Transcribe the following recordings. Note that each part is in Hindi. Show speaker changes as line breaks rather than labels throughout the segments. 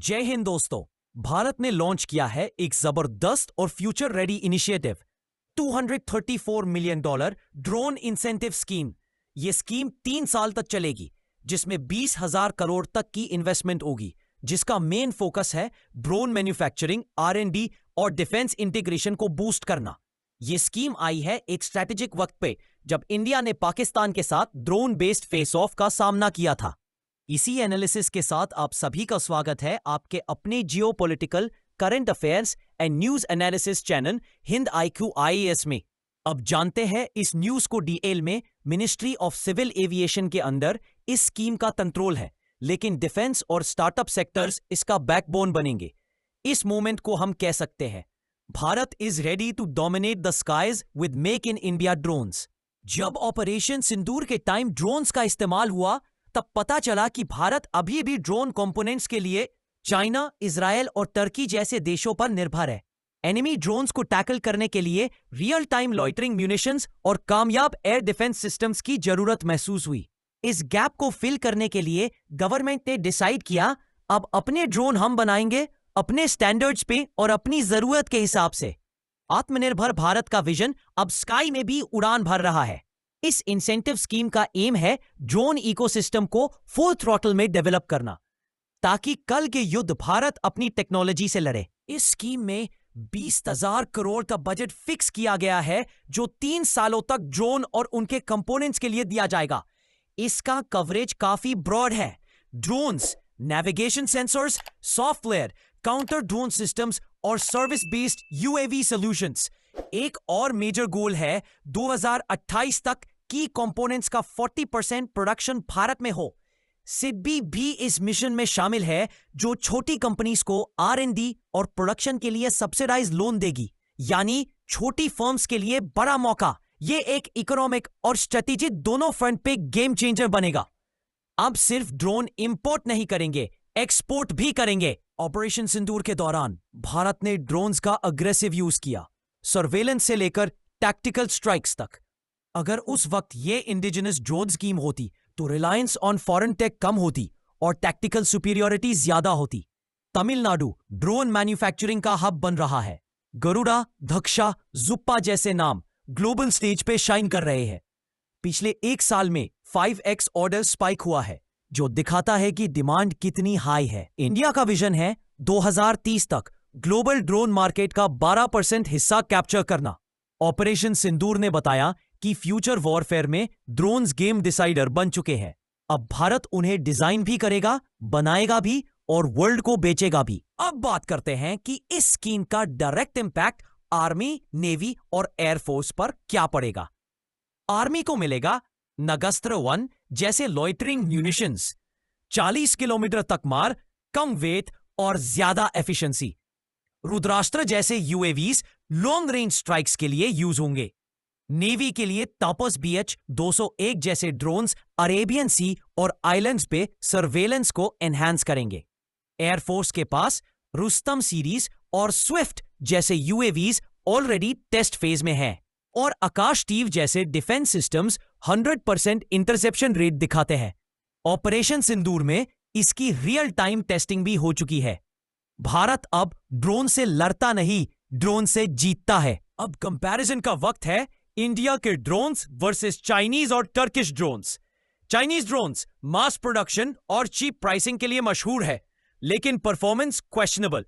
जय हिंद दोस्तों। भारत ने लॉन्च किया है एक जबरदस्त और future ready initiative $234 million drone incentive scheme. यह स्कीम 3 साल तक चलेगी, जिसमें 20,000 करोड़ तक की इन्वेस्टमेंट होगी, जिसका मेन फोकस है ड्रोन मैन्युफैक्चरिंग, R&D और डिफेंस इंटीग्रेशन को बूस्ट करना। यह स्कीम आई है एक स्ट्रेटेजिक वक्त पे, जब इंडिया ने पाकिस्तान के साथ ड्रोन बेस्ड फेस ऑफ का सामना किया था। इसी एनालिसिस के साथ आप सभी का स्वागत है आपके अपने geopolitical, current affairs and news analysis channel Hind IQ IAS में। अब जानते हैं इस न्यूज को डिटेल में। मिनिस्ट्री ऑफ सिविल एविएशन के अंदर इस स्कीम का कंट्रोल है, लेकिन डिफेंस और स्टार्टअप सेक्टर्स इसका बैकबोन बनेंगे। इस मोमेंट को हम कह सकते हैं Bharat is ready to dominate the skies with make in India drones. जब ऑपरेशन सिंदूर के टाइम ड्रोन्स का इस्तेमाल हुआ, तब पता चला कि भारत अभी भी ड्रोन कंपोनेंट्स के लिए चाइना, इजराइल और टर्की जैसे देशों पर निर्भर है। एनिमी ड्रोन्स को टैकल करने के लिए रियल टाइम लॉइटरिंग म्यूनिशंस और कामयाब एयर डिफेंस सिस्टम्स की जरूरत महसूस हुई। इस गैप को फिल करने के लिए गवर्नमेंट ने डिसाइड किया, अब अपने ड्रोन हम बनाएंगे, अपने स्टैंडर्ड्स पे और अपनी जरूरत के हिसाब से। आत्मनिर्भर भारत का विजन अब स्काई में भी उड़ान भर रहा है। इस इंसेंटिव स्कीम का एम है ड्रोन इकोसिस्टम को फुल थ्रॉटल में डेवलप करना, ताकि कल के युद्ध भारत अपनी टेक्नोलॉजी से लड़े। इस स्कीम में 20,000 करोड़ का बजट फिक्स किया गया है, जो 3 सालों तक ड्रोन और उनके कंपोनेंट्स के लिए दिया जाएगा। इसका कवरेज काफी ब्रॉड है। Drones, navigation sensors, software, counter drone systems और सर्विस बेस्ड UAV सॉल्यूशंस। एक और मेजर गोल है 2028 तक की कंपोनेंट्स का 40% प्रोडक्शन भारत में हो। सिडबी भी इस मिशन में शामिल है, जो छोटी कंपनीज को R&D और प्रोडक्शन के लिए सब्सिडाइज लोन देगी, यानी छोटी फर्म्स के लिए बड़ा मौका। यह एक इकोनॉमिक और स्ट्रेटेजिक दोनों फ्रंट पे गेम चेंजर बनेगा। अब सिर्फ ड्रोन इंपोर्ट नहीं करेंगे, एक्सपोर्ट भी करेंगे। ऑपरेशन सिंदूर के दौरान भारत ने ड्रोन्स का अग्रेसिव यूज किया, सर्वेलेंस से लेकर टैक्टिकल स्ट्राइक्स तक। अगर उस वक्त ये इंडिजिनस ड्रोन स्कीम होती, तो रिलायंस ऑन फॉरेन टेक कम होती और टैक्टिकल सुपीरियोरिटी ज्यादा होती। तमिलनाडु ड्रोन मैन्युफैक्चरिंग का हब बन रहा है। गरुड़ा, धक्षा, जुप्पा जैसे नाम ग्लोबल स्टेज पे शाइन कर रहे हैं। पिछले 1 साल में 5x ऑर्डर स्पाइक हुआ है, जो दिखाता है कि डिमांड कितनी हाई है। इंडिया का विजन है 2030 तक ग्लोबल ड्रोन मार्केट का 12% हिस्सा कैप्चर करना। ऑपरेशन सिंदूर ने बताया कि फ्यूचर वॉरफेयर में ड्रोन्स गेम डिसाइडर बन चुके हैं। अब भारत उन्हें डिजाइन भी करेगा, बनाएगा भी और वर्ल्ड को बेचेगा भी। अब बात करते हैं कि इस स्कीम का डायरेक्ट इंपैक्ट आर्मी, नेवी और एयरफोर्स पर क्या पड़ेगा। आर्मी को मिलेगा नगस्त्र 1 जैसे लॉइटरिंग म्यूनिशंस, 40 किलोमीटर तक मार, कम वेट और ज्यादा एफिशिएंसी। रुद्रास्त्र जैसे UAVs लॉन्ग रेंज स्ट्राइक्स के लिए यूज होंगे। नेवी के लिए तापस BH-201 जैसे ड्रोन्स अरेबियन सी और आइलैंड्स पे सर्वेलेंस को एनहांस करेंगे। एयरफोर्स के पास रुस्तम सीरीज और स्विफ्ट जैसे UAVs ऑलरेडी टेस्ट फेज में हैं, और आकाश टीव जैसे डिफेंस सिस्टम्स 100% इंटरसेप्शन रेट दिखाते हैं। ऑपरेशन सिंदूर में इसकी रियल टाइम टेस्टिंग भी हो चुकी है। भारत अब ड्रोन से लड़ता नहीं, ड्रोन से जीतता है। अब कंपैरिजन का वक्त है इंडिया के ड्रोन्स वर्सेस चाइनीज और Turkish drones. Chinese drones mass production और चीप प्राइसिंग के लिए मशहूर है, लेकिन परफॉर्मेंस क्वेश्चनेबल।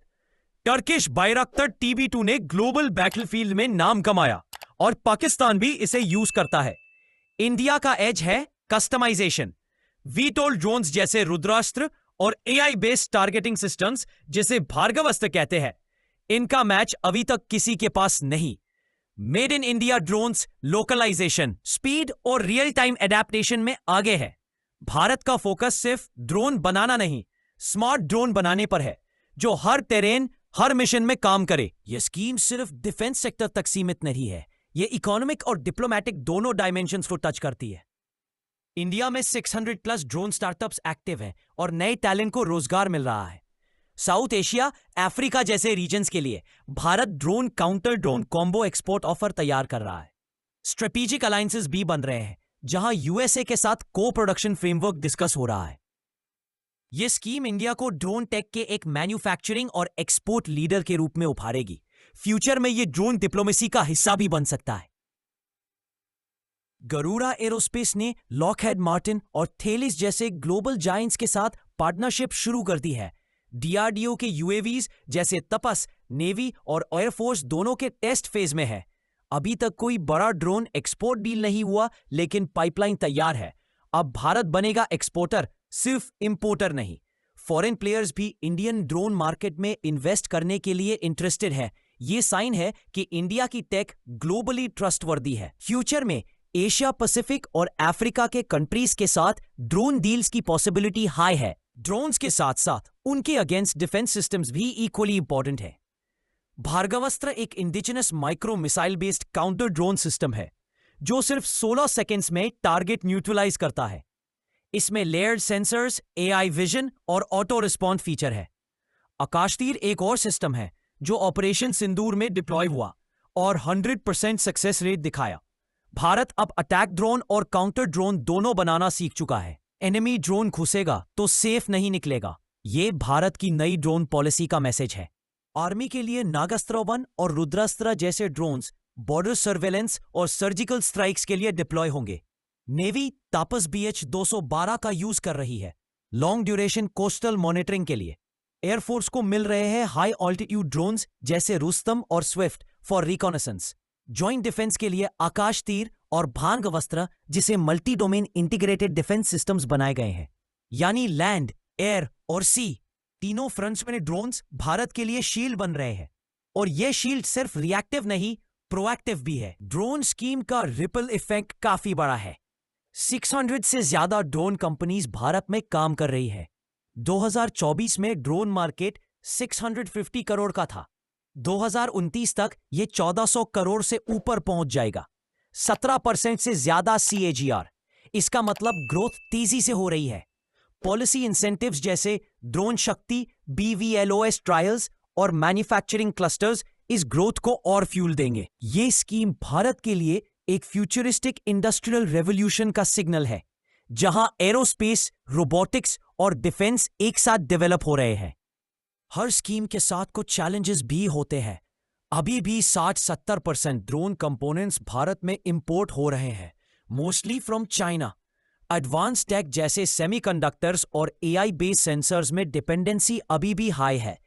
टर्किश बायरक्तर TB2 ने ग्लोबल बैटलफील्ड में नाम कमाया और पाकिस्तान भी इसे यूज करता है। इंडिया का एज है कस्टमाइजेशन। वीटोल ड्रोन्स जैसे रुद्रास्त्र और AI बेस्ड टारगेटिंग सिस्टम्स, जिसे भार्गवास्त्र कहते हैं, इनका मैच अभी तक किसी के पास नहीं। Made in India drones localisation, speed और रियल टाइम एडेप्टेशन में आगे है। भारत का फोकस सिर्फ ड्रोन बनाना नहीं, स्मार्ट ड्रोन बनाने पर है, जो हर टेरेन, हर मिशन में काम करे। यह स्कीम सिर्फ डिफेंस सेक्टर तक सीमित नहीं है, यह इकोनॉमिक और डिप्लोमैटिक दोनों डायमेंशंस को टच करती है। इंडिया में 600 प्लस ड्रोन स्टार्टअप्स एक्टिव हैं और नए टैलेंट को रोजगार मिल रहा है। साउथ एशिया, अफ्रीका जैसे रीजन्स के लिए Bharat drone counter drone combo export offer तैयार कर रहा है। स्ट्रेटेजिक अलायंसेस भी बन रहे हैं, जहां USA के साथ को प्रोडक्शन फ्रेमवर्क डिस्कस हो रहा है। यह स्कीम इंडिया को ड्रोन टेक के एक मैन्युफैक्चरिंग और एक्सपोर्ट लीडर के रूप में उभारेगी। फ्यूचर में यह ड्रोन डिप्लोमेसी का हिस्सा भी बन सकता है। गरुड़ा एरोस्पेस ने लॉकहेड मार्टिन और थेलिस जैसे ग्लोबल जायंट्स के साथ पार्टनरशिप शुरू कर दी है। डीआरडीओ के यूएवीज जैसे तपस, नेवी और एयरफोर्स दोनों के टेस्ट फेज में है। अभी तक कोई बड़ा ड्रोन एक्सपोर्ट डील नहीं हुआ, लेकिन पाइपलाइन तैयार है। अब भारत बनेगा एक्सपोर्टर, सिर्फ इंपोर्टर नहीं। फॉरेन प्लेयर्स भी इंडियन ड्रोन मार्केट में इन्वेस्ट करने के लिए इंटरेस्टेड है। ये साइन है कि इंडिया की टेक ग्लोबली ट्रस्टवर्दी है। फ्यूचर में एशिया पैसिफिक और अफ्रीका के कंट्रीज के साथ ड्रोन डील्स की पॉसिबिलिटी हाई है। ड्रोन्स के साथ साथ उनके अगेंस्ट डिफेंस सिस्टम्स भी इक्वली इंपॉर्टेंट है। भार्गवास्त्र एक indigenous micro missile based counter drone system है जो सिर्फ 16 सेकेंड्स में टारगेट न्यूट्रलाइज करता है। इसमें लेयर्ड सेंसर्स, एआई विजन और ऑटो रिस्पॉन्ड फीचर है। आकाशतीर एक और सिस्टम है जो ऑपरेशन सिंदूर में डिप्लॉय हुआ और 100% सक्सेस रेट दिखाया। भारत अब अटैक ड्रोन और काउंटर ड्रोन दोनों बनाना सीख चुका है। एनिमी ड्रोन घुसेगा तो सेफ नहीं निकलेगा। ये भारत की नई ड्रोन पॉलिसी का मैसेज है। आर्मी के लिए नागास्त्र 1 और रुद्रास्त्र जैसे ड्रोन्स बॉर्डर सर्वेलेंस और सर्जिकल स्ट्राइक्स के लिए डिप्लॉय होंगे। नेवी तापस BH-212 का यूज कर रही है लॉन्ग ड्यूरेशन कोस्टल मॉनिटरिंग के लिए। एयरफोर्स को मिल रहे हैं हाई ऑल्टीट्यूड ड्रोन्स जैसे रुस्तम और Swift for reconnaissance. Joint defence के लिए आकाश तीर और भार्गवास्त्र जिसे multi domain integrated defence systems बनाए गए हैं, यानी लैंड, एयर और सी तीनों फ्रंट्स में ड्रोन्स भारत के लिए शील्ड बन रहे हैं। और यह शील्ड सिर्फ रिएक्टिव नहीं, प्रोएक्टिव भी है। ड्रोन स्कीम का रिपल इफेक्ट काफी बड़ा है। 600 से ज्यादा ड्रोन कंपनीज भारत में काम कर रही है। 2024 में ड्रोन मार्केट 650 करोड़ का था। 2029 तक यह 1400 करोड़ से ऊपर पहुंच जाएगा। 17% से ज्यादा CAGR। इसका मतलब ग्रोथ तेजी से हो रही है। पॉलिसी इंसेंटिव्स जैसे ड्रोन शक्ति, BVLOS ट्रायल्स और मैन्युफैक्चरिंग क्लस्टर्स इस ग्रोथ को और फ्यूल देंगे। ये स्कीम भारत के लिए एक फ्यूचरिस्टिक इंडस्ट्रियल रेवोल्यूशन का सिग्नल है, जहां एरोस्पेस, रोबोटिक्स और डिफेंस एक साथ डेवलप हो रहे हैं। हर स्कीम के साथ कुछ चैलेंजेस भी होते हैं। अभी भी 60-70% ड्रोन कंपोनेंट्स भारत में इंपोर्ट हो रहे हैं, mostly from China. Advance tech जैसे सेमीकंडक्टर्स और AI बेस्ड सेंसर्स में डिपेंडेंसी अभी भी हाई है।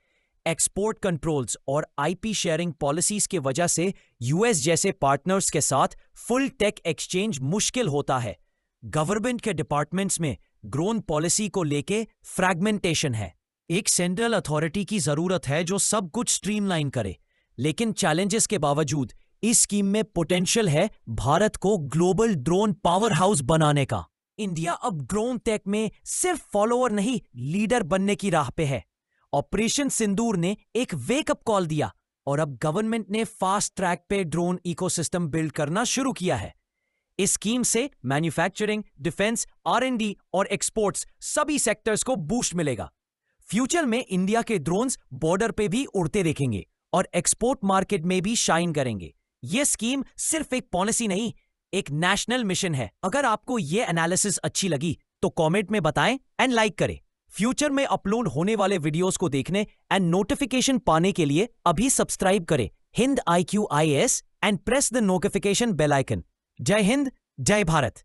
एक्सपोर्ट कंट्रोल्स और IP शेयरिंग पॉलिसीज के वजह से US जैसे पार्टनर्स के साथ फुल टेक एक्सचेंज मुश्किल होता है। गवर्नमेंट के डिपार्टमेंट्स में ड्रोन पॉलिसी को लेके फ्रैगमेंटेशन है। एक सेंट्रल अथॉरिटी की जरूरत है जो सब कुछ स्ट्रीमलाइन करे। लेकिन चैलेंजेस के बावजूद इस स्कीम में पोटेंशियल है भारत को ग्लोबल ड्रोन पावर हाउस बनाने का। इंडिया अब ड्रोन टेक में सिर्फ फॉलोअर नहीं, लीडर बनने की राह पे है। ऑपरेशन सिंदूर ने एक वेकअप कॉल दिया और अब गवर्नमेंट ने फास्ट ट्रैक पे ड्रोन इकोसिस्टम बिल्ड करना शुरू किया है। इस स्कीम से मैन्युफैक्चरिंग, डिफेंस, R&D और एक्सपोर्ट्स सभी सेक्टर्स को बूस्ट मिलेगा। फ्यूचर में इंडिया के ड्रोन्स बॉर्डर पे भी उड़ते देखेंगे और एक्सपोर्ट मार्केट में भी शाइन करेंगे। यह स्कीम सिर्फ एक पॉलिसी नहीं, एक नेशनल मिशन है। अगर आपको यह एनालिसिस अच्छी लगी तो कमेंट में बताएं एंड लाइक करें। फ्यूचर में अपलोड होने वाले वीडियोस को देखने एंड नोटिफिकेशन पाने के लिए अभी सब्सक्राइब करें Hind IQ IAS and press the notification bell icon. जय हिंद, जय भारत।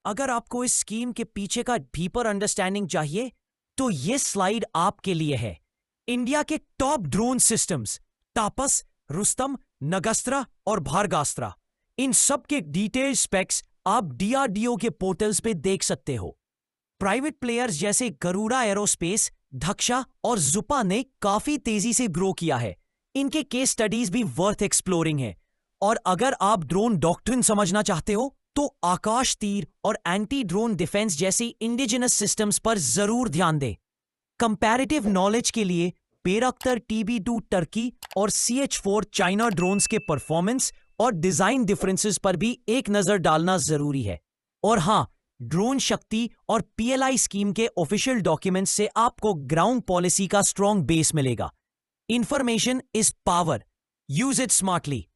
अगर आपको इस स्कीम के पीछे का डीपर अंडरस्टैंडिंग चाहिए तो ये स्लाइड आपके लिए है। इंडिया के टॉप ड्रोन सिस्टम्स तापस, रुस्तम, नगस्त्रा और भार्गवास्त्र, इन सब के डिटेल स्पेक्स आप DRDO के पोर्टल्स पे देख सकते हो। प्राइवेट प्लेयर्स जैसे गरुड़ा एरोस्पेस, धक्षा और जुपा ने काफी तेजी से ग्रो किया है। इनके केस स्टडीज भी वर्थ एक्सप्लोरिंग है। और अगर आप ड्रोन डॉक्ट्रिन समझना चाहते हो तो आकाश तीर और एंटी ड्रोन डिफेंस जैसी इंडिजिनस सिस्टम्स पर जरूर ध्यान दें। कंपैरेटिव नॉलेज के लिए बेरख्तर TB2 टर्की और CH4 चाइना ड्रोन्स के परफॉर्मेंस और डिजाइन डिफरेंसेस पर भी एक नजर डालना जरूरी है। और हां, ड्रोन शक्ति और PLI स्कीम के ऑफिशियल डॉक्यूमेंट्स से आपको ग्राउंड पॉलिसी का स्ट्रॉन्ग बेस मिलेगा। Information is power, use it smartly.